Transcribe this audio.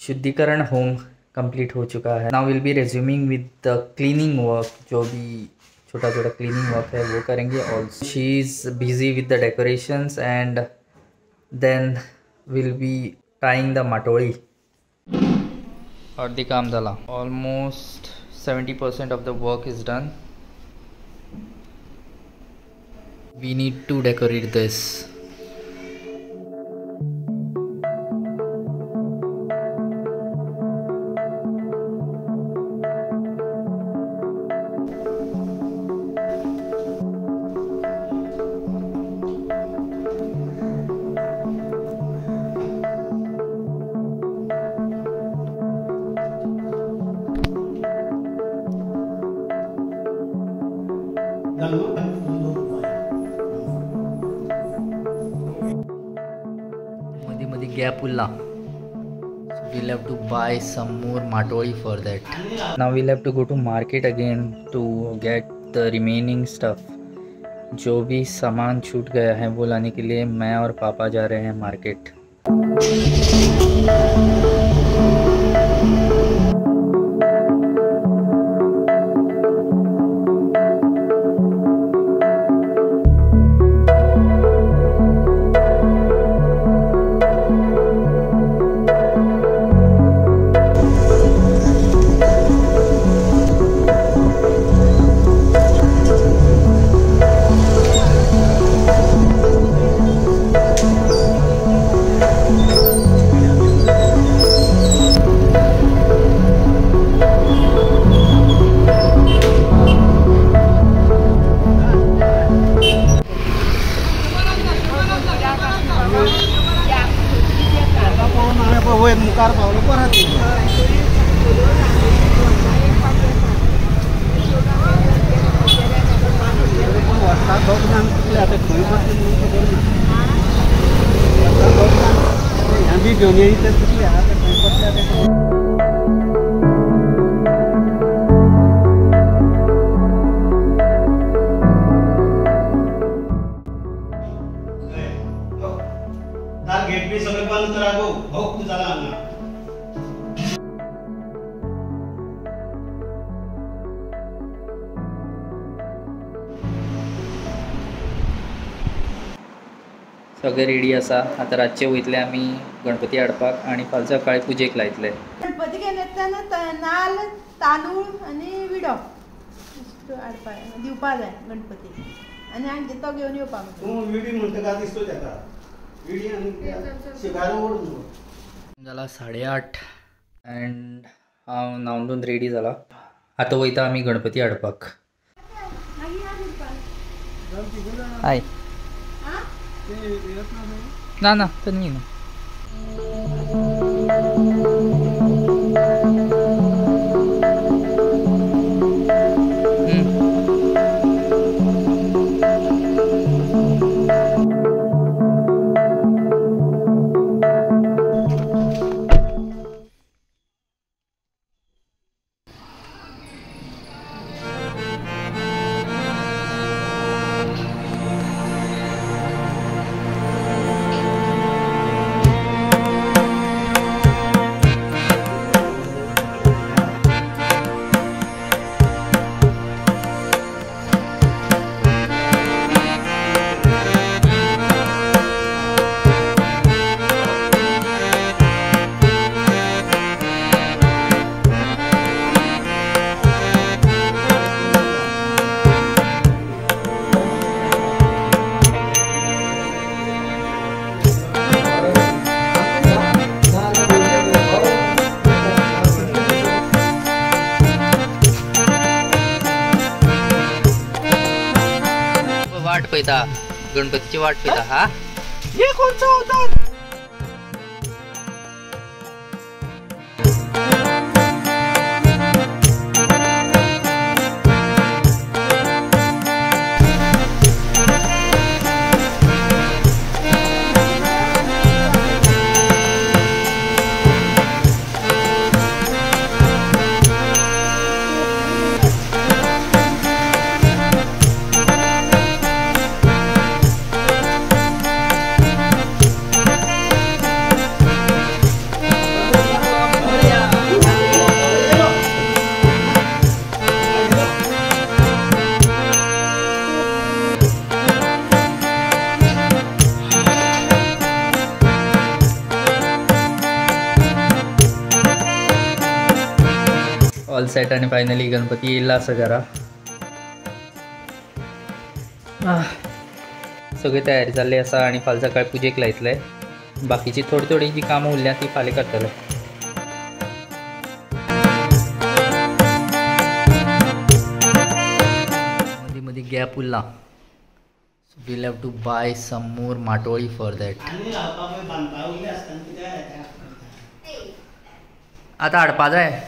शुद्धिकरण home complete हो चुका है। Now will be resuming with the cleaning work, जो भी छोटा छोटा क्लीनिंग वर्क है वो करेंगे। Also she is busy with the decorations and then will be tying the matoli. अर्धी काम झाला, almost 70% of the work is done. We need to decorate this. मध्ये gap Urla. We'll have to buy some more matoli for that. Now we'll have to go to market again to get the remaining stuff. जो भी सामान छूट गया है वो लाने के लिए मैं और पापा जा रहे हैं मार्केट। गेट पे सगळे बंद करा गो भोग झाला अन्ना। सगळे रेडी आसा। आता रातचे वयतले आमी गणपती हाडपाक आणि फाल्यां सकाळी पुजेक लायतले। गणपती घेतना नाल तांदूळ आणि विडो हाडपाक दिवपा जाय गणपती आणि हांगे तो घेवन येवपाक। तू विडी म्हणटा का दिसतो त्याका विडी आणि शिगारो ओढून झाला 8:30 अँड हांव न्हांवन रेडी जाला। आता वयता आमी गणपती हाडपाक। हाय ना ना तर नाही ना। वाट पळयता गणपतीची वाट पळयता। हा हे कोणचा होता? ऑल सेट आणि फायनली गणपती येयला असं घरा सगळी तयारी जाल्ली आसा आणि फाल्यां सकाळी पुजेक लायतले बाकीची थोडी थोडी जी कामां उरल्या ती फाल्यां करतले मदीं मदीं गॅप उरला so will have to buy some more matoli for that आतां हाडपा जाय